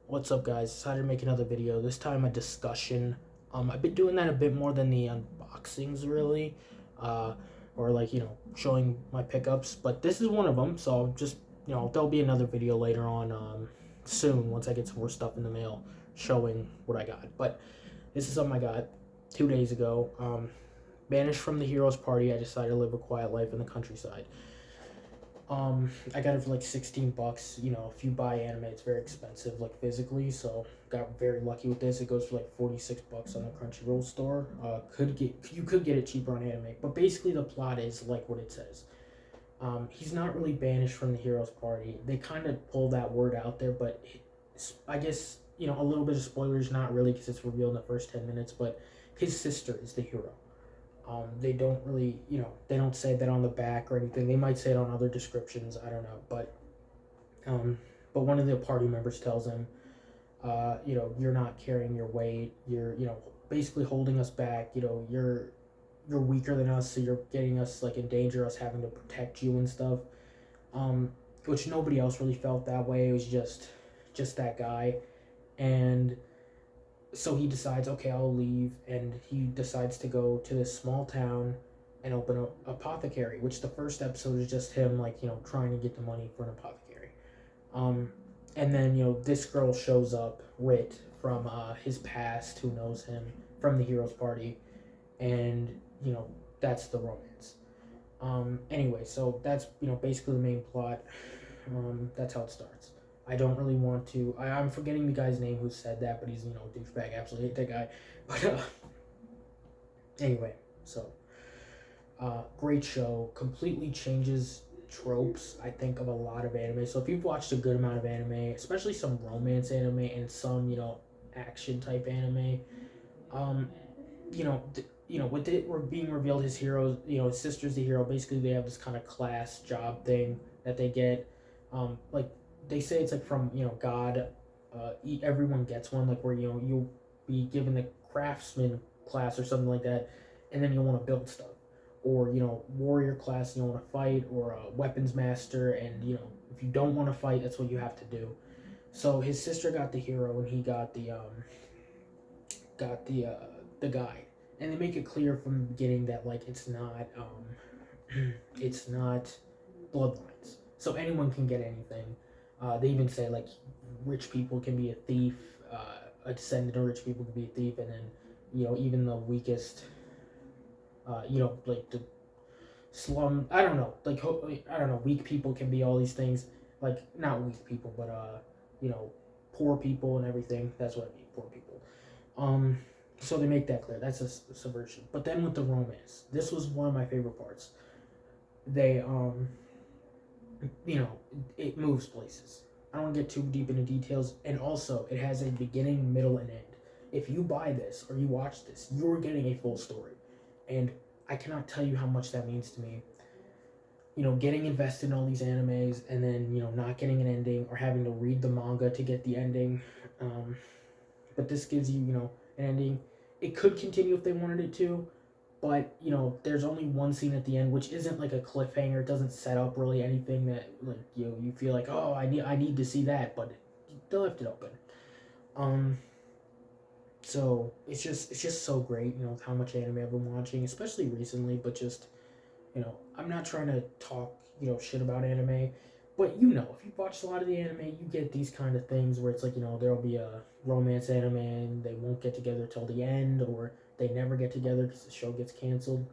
What's up, guys? Decided to make another video. This time a discussion. I've been doing that a bit more than the unboxings, really, uh, or like showing my pickups. But this is one of them. So I'll just there'll be another video later on soon once I get some more stuff in the mail showing what I got. But this is something I got 2 days ago. Banished from the Heroes Party. I decided to live a quiet life in the countryside. I got it for like 16 bucks. If you buy anime, it's very expensive, like physically. So got very lucky with this. It goes for like 46 bucks on the Crunchyroll store. You could get it cheaper on anime, but basically the plot is like what it says. He's not really banished from the Heroes Party. They kind of pull that word out there, but I guess a little bit of spoilers, not really, because it's revealed in the first 10 minutes. But his sister is the hero. They don't really, they don't say that on the back or anything. They might say it on other descriptions. I don't know, but one of the party members tells him, you're not carrying your weight. You're, basically holding us back. You're weaker than us, so you're getting us like in danger. Us having to protect you and stuff. Which nobody else really felt that way. It was just that guy, and so he decides, okay, I'll leave, and he decides to go to this small town and open an apothecary, which the first episode is just him, like, trying to get the money for an apothecary. Um, and then, this girl shows up, Rit, from his past, who knows him from the Heroes Party, and, that's the romance. Anyway, so that's, basically the main plot. That's how it starts. I don't really want to. I'm forgetting the guy's name who said that, but he's a douchebag. Absolutely hate that guy. But anyway, so great show. Completely changes tropes, I think, of a lot of anime. So if you've watched a good amount of anime, especially some romance anime and some action type anime, um, with it being revealed, his heroes, his sister's the hero. Basically, they have this kind of class job thing that they get. Like they say, it's like from God. Everyone gets one, like where you'll be given the craftsman class or something like that, and then you'll want to build stuff, or warrior class, you want to fight, or a weapons master, and if you don't want to fight, that's what you have to do. So his sister got the hero, and he got the guide, and they make it clear from the beginning that like it's not it's not bloodlines, so anyone can get anything. They even say like rich people can be a thief, a descendant of rich people can be a thief, and then even the weakest, like the slum. I don't know, like I don't know, weak people can be all these things. Like not weak people, but you know, poor people and everything. That's what I mean, poor people. Um, so they make that clear. That's a subversion. But then with the romance, this was one of my favorite parts. They it moves places. I don't want to get too deep into details, and also it has a beginning, middle, and end. If you buy this or you watch this, you're getting a full story, and I cannot tell you how much that means to me. Getting invested in all these animes and then not getting an ending or having to read the manga to get the ending. Um, but this gives you an ending. It could continue if they wanted it to, but there's only one scene at the end, which isn't like a cliffhanger. It doesn't set up really anything that like you feel like, oh, I need to see that, but they left it open. Um, so it's just so great, how much anime I've been watching, especially recently. But just I'm not trying to talk shit about anime, but if you've watched a lot of the anime, you get these kind of things where it's like there'll be a romance anime and they won't get together till the end, or they never get together because the show gets canceled.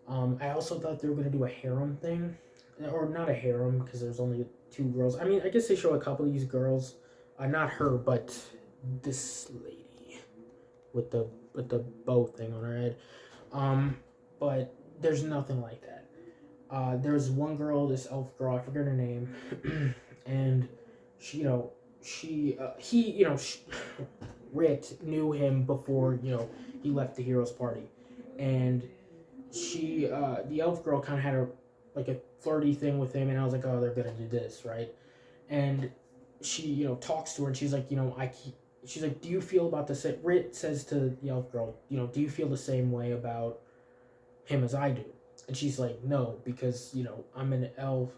I also thought they were gonna do a harem thing, or not a harem because there's only two girls. I mean, I guess they show a couple of these girls, not her, but this lady with the bow thing on her head. Um, but there's nothing like that. There's one girl, this elf girl, I forget her name, and she, he, Rit knew him before, he left the heroes party, and the elf girl kind of had a flirty thing with him, and I was like, oh, they're gonna do this, right? And she, talks to her, and she's like, she's like, do you feel about the same? Rit says to the elf girl, do you feel the same way about him as I do? And she's like, no, because I'm an elf.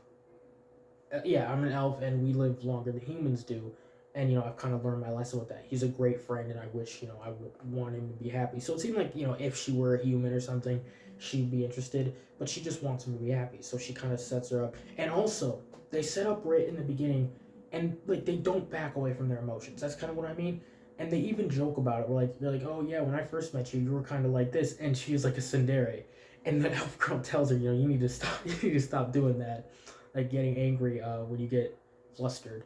Yeah, I'm an elf, and we live longer than humans do. And I've kind of learned my lesson with that. He's a great friend, and I wish I would want him to be happy. So it seemed like if she were a human or something, she'd be interested, but she just wants him to be happy. So she kind of sets her up, and also they set up right in the beginning, and like they don't back away from their emotions. That's kind of what I mean. And they even joke about it. They're like, oh yeah, when I first met you, you were kind of like this, and she was like a tsundere, and the elf girl tells her, you need to stop, you need to stop doing that, like getting angry when you get flustered,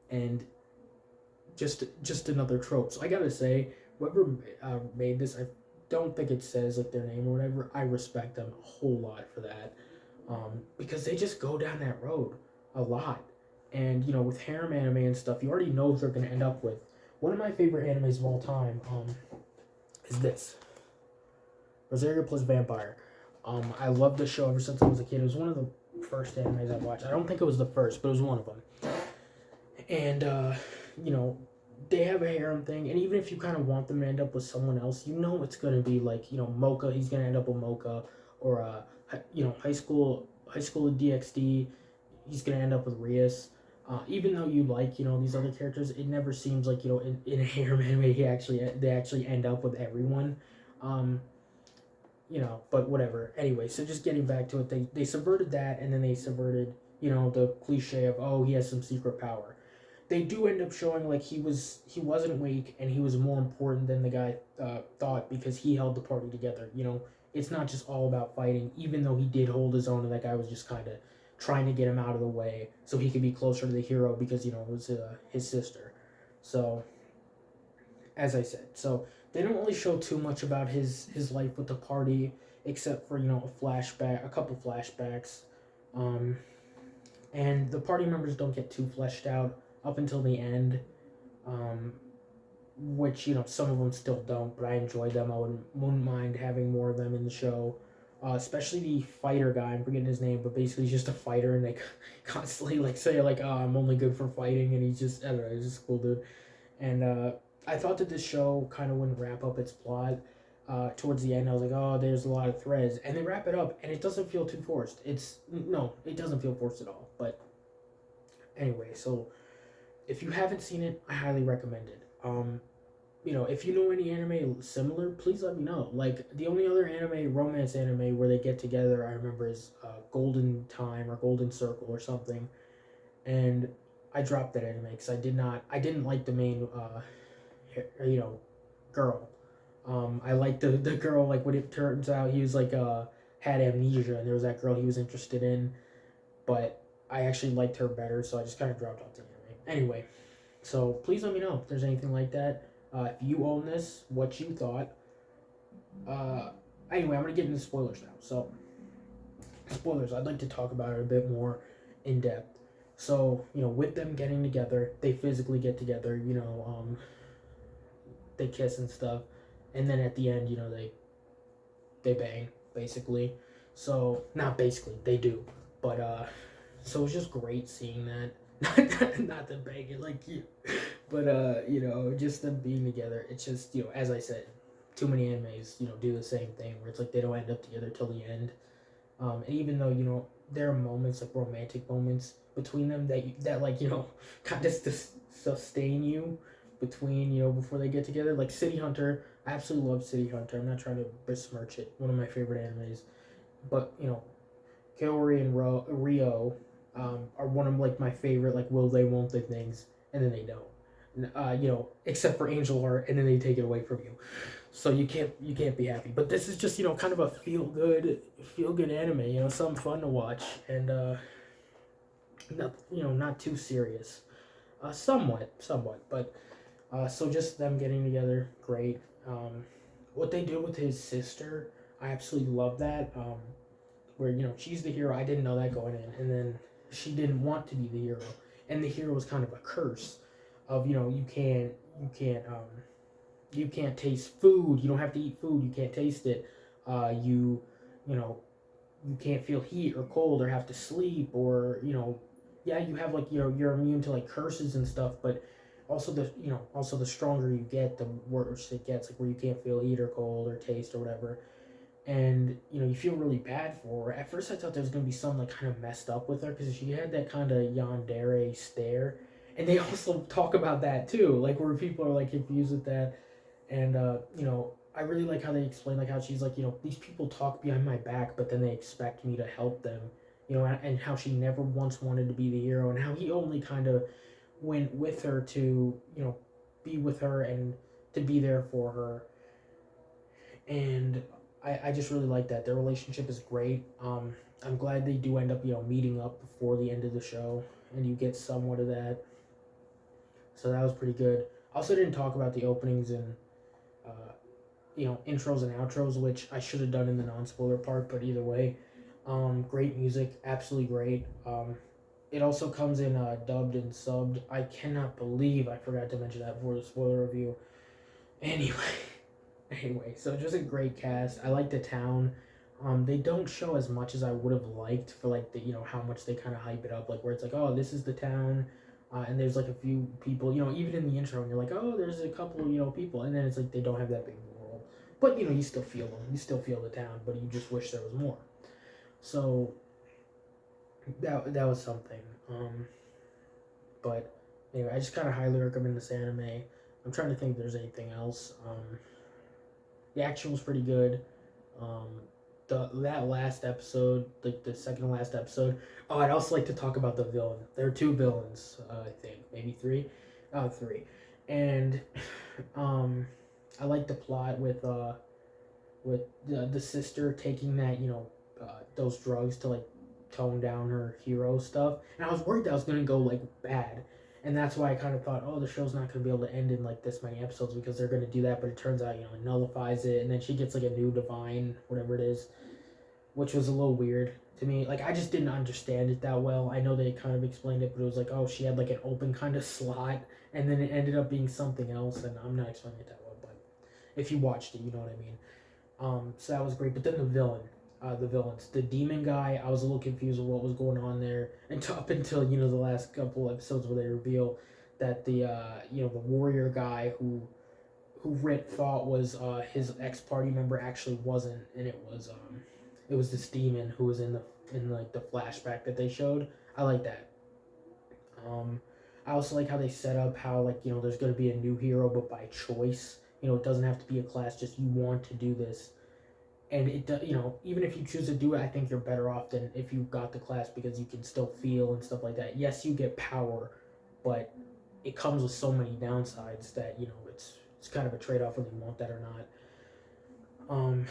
and just another trope. So I gotta say, whoever made this, I don't think it says like their name or whatever. I respect them a whole lot for that, because they just go down that road a lot. And with harem anime and stuff, you already know what they're gonna end up with. One of my favorite animes of all time is this Rosario plus Vampire. I loved the show ever since I was a kid. It was one of the first animes I watched. I don't think it was the first, but it was one of them. And you know, they have a harem thing, and even if you kind of want them to end up with someone else, it's gonna be like Mocha. He's gonna end up with Mocha, or high school DxD. He's gonna end up with Rias. Even though you like these other characters, it never seems like in a harem anime they actually end up with everyone. Um, but whatever. Anyway, so just getting back to it, they subverted that, and then they subverted the cliche of, oh, he has some secret power. They do end up showing like he wasn't weak, and he was more important than the guy thought, because he held the party together. It's not just all about fighting, even though he did hold his own, and that guy was just kind of trying to get him out of the way so he could be closer to the hero, because it was his sister. So as I said, so they don't really show too much about his life with the party, except for a couple flashbacks, um, and the party members don't get too fleshed out up until the end, um, which some of them still don't, but I enjoyed them. I wouldn't mind having more of them in the show. Especially the fighter guy, I'm forgetting his name, but basically he's just a fighter, and they constantly say like, oh, I'm only good for fighting, and I don't know, he's just a cool dude. And I thought that this show kind of wouldn't wrap up its plot. Towards the end, I was like, oh, there's a lot of threads, and they wrap it up, and it doesn't feel too forced. It doesn't feel forced at all. But anyway, so if you haven't seen it, I highly recommend it. If you know any anime similar, please let me know. Like, the only other romance anime where they get together, I remember, is Golden Time or Golden Circle or something, and I dropped that anime because I didn't like the main girl. I liked the girl, like, when it turns out he was like had amnesia, and there was that girl he was interested in, but I actually liked her better, so I just kind of dropped off the anime. Anyway, so please let me know if there's anything like that. If you own this, what you thought. Anyway, I'm gonna get into spoilers now. So, spoilers. I'd like to talk about it a bit more in depth. So, with them getting together, they physically get together. They kiss and stuff, and then at the end, they bang, basically. So, not basically, they do, but so it's just great seeing that. Not them banging like you, but just them being together. It's just as I said, too many animes do the same thing, where it's like they don't end up together till the end. And even though there are moments, like romantic moments between them, that like kind of sustain you between before they get together. Like City Hunter, I absolutely love City Hunter. I'm not trying to besmirch it. One of my favorite animes, but Kaori and Rio are one of like my favorite, like, will they won't they things, and then they don't. Except for Angel Heart, and then they take it away from you. So you can't be happy. But this is just kind of a feel good anime. Something fun to watch, and not too serious. Somewhat, but so just them getting together, great. What they do with his sister, I absolutely love that. Where she's the hero. I didn't know that going in, and then she didn't want to be the hero, and the hero was kind of a curse of you can't taste food. You don't have to eat food. You can't taste it. You can't feel heat or cold or have to sleep, or yeah, you have like you're immune to like curses and stuff, but also the stronger you get, the worse it gets, like where you can't feel heat or cold or taste or whatever. And you feel really bad for her. At first I thought there was going to be something like kind of messed up with her, because she had that kind of yandere stare, And they also talk about that too, like where people are like confused with that. And I really like how they explain like how she's like, these people talk behind my back, but then they expect me to help them, and how she never once wanted to be the hero, and how he only kind of went with her to, be with her and to be there for her. And I just really like that. Their relationship is great. I'm glad they do end up, meeting up before the end of the show, and you get somewhat of that. So that was pretty good. Also, didn't talk about the openings and intros and outros, which I should have done in the non-spoiler part. But either way, great music, absolutely great. It also comes in dubbed and subbed. I cannot believe I forgot to mention that for the spoiler review. Anyway, so just a great cast. I like the town. They don't show as much as I would have liked for like the how much they kind of hype it up, like where it's like, oh, this is the town, and there's like a few people, even in the intro, and you're like, oh, there's a couple people, and then it's like they don't have that big world, but you still feel them, you still feel the town, but you just wish there was more. So that was something. But anyway, I just kind of highly recommend this anime. I'm trying to think if there's anything else. The action was pretty good. Um, that last episode, like the second to last episode. Oh, I'd also like to talk about the villain. There are two villains, I think, maybe three, three, and I like the plot with the sister taking that those drugs to like tone down her hero stuff, and I was worried that was gonna go like bad, and that's why I kind of thought, oh, the show's not gonna be able to end in like this many episodes because they're gonna do that, but it turns out it nullifies it, and then she gets like a new divine, whatever it is, which was a little weird to me. Like I just didn't understand it that well. I know they kind of explained it, but it was like, oh, she had like an open kind of slot, and then it ended up being something else, and I'm not explaining it that well, but if you watched it, you know what I mean. So that was great. But then the villains, the demon guy, I was a little confused with what was going on there, and up until the last couple episodes where they reveal that the warrior guy who Rit thought was his ex party member actually wasn't, and it was this demon who was in like the flashback that they showed. I like that. I also like how they set up how like there's gonna be a new hero, but by choice. It doesn't have to be a class. Just you want to do this, and even if you choose to do it, I think you're better off than if you got the class because you can still feel and stuff like that. Yes, you get power, but it comes with so many downsides that it's kind of a trade-off whether you want that or not.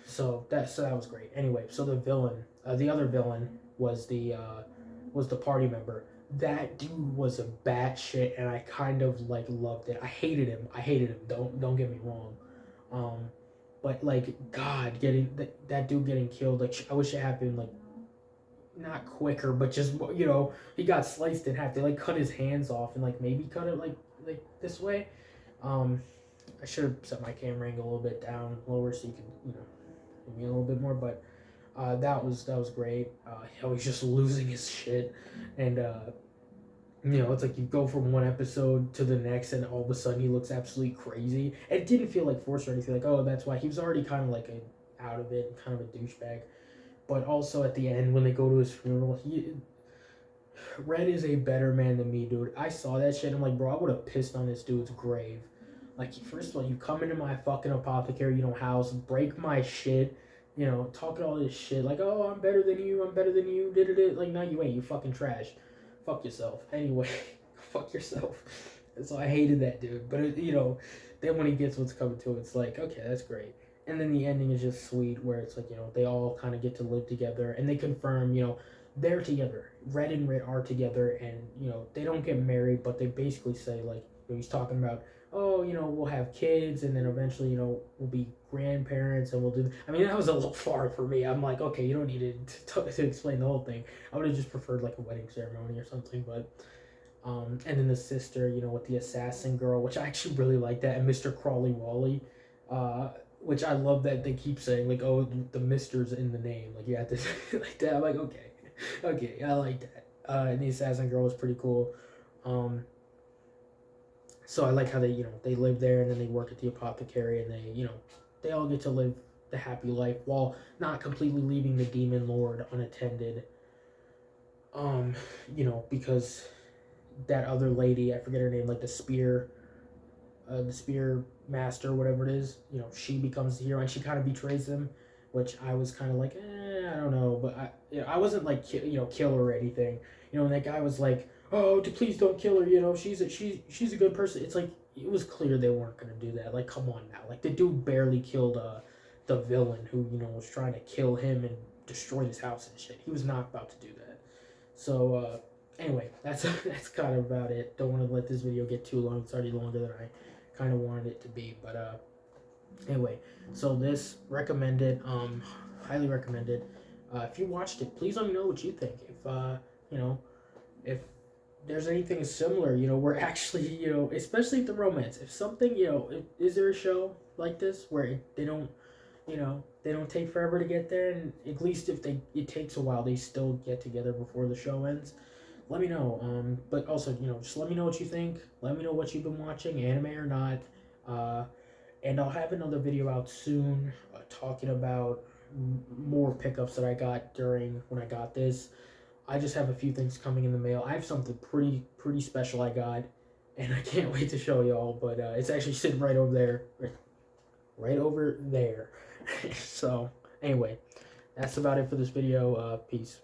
So that was great. Anyway, so the other villain was the party member. That dude was a batshit, and I kind of like loved it. I hated him. Don't get me wrong. But like God, getting that dude getting killed. Like I wish it happened like not quicker, but just he got sliced in half. They like cut his hands off and like maybe cut it like this way. I should have set my camera angle a little bit down lower so you can give me a little bit more. But that was great. How he's just losing his shit, and it's like you go from one episode to the next, and all of a sudden he looks absolutely crazy. It didn't feel like forced or anything. Like, oh, that's why he was already kind of like out of it, kind of a douchebag. But also at the end when they go to his funeral, Red is a better man than me, dude. I saw that shit. I'm like, bro, I would have pissed on this dude's grave. Like, first of all, you come into my fucking apothecary, house, break my shit, talking all this shit, like, oh, I'm better than you, did. Like, no, you ain't, you fucking trash. Fuck yourself. Anyway, fuck yourself. So I hated that dude. But, then when he gets what's coming to him, it's like, okay, that's great. And then the ending is just sweet, where it's like, they all kind of get to live together, and they confirm, they're together. Red and Rit are together, and, they don't get married, but they basically say, like, he's talking about, oh, we'll have kids, and then eventually, we'll be grandparents, and we'll do. I mean, that was a little far for me. I'm like, okay, you don't need to explain the whole thing. I would have just preferred like a wedding ceremony or something, but. And then the sister, with the assassin girl, which I actually really like that, and Mr. Crawley Wally, which I love that they keep saying like, oh, the Mister's in the name, like you have to say it like that. I'm like, okay, I like that. And the assassin girl was pretty cool. So I like how they live there, and then they work at the apothecary, and they all get to live the happy life while not completely leaving the demon lord unattended. Because that other lady, I forget her name, like the spear master, whatever it is, you know, she becomes the hero and she kind of betrays them, which I was kind of like, I don't know, but I wasn't like, kill her or anything, you know. And that guy was like, oh, please don't kill her, you know, she's a good person. It's like, it was clear they weren't gonna do that. Like, come on now, like the dude barely killed the villain who, you know, was trying to kill him and destroy his house and shit. He was not about to do that. So anyway, that's that's kind of about it. Don't want to let this video get too long. It's already longer than I kind of wanted it to be, but anyway, so this recommended, highly recommended. If you watched it, please let me know what you think. If you know, if there's anything similar, you know, where actually, you know, especially the romance, if something, you know, is there a show like this where they don't, you know, they don't take forever to get there, and at least if it takes a while, they still get together before the show ends. Let me know. But also, you know, just let me know what you think. Let me know what you've been watching, anime or not. Uh, and I'll have another video out soon, talking about more pickups that I got during when I got this. I just have a few things coming in the mail. I have something pretty special I got, and I can't wait to show y'all. But it's actually sitting right over there, right over there. So anyway, that's about it for this video. Peace.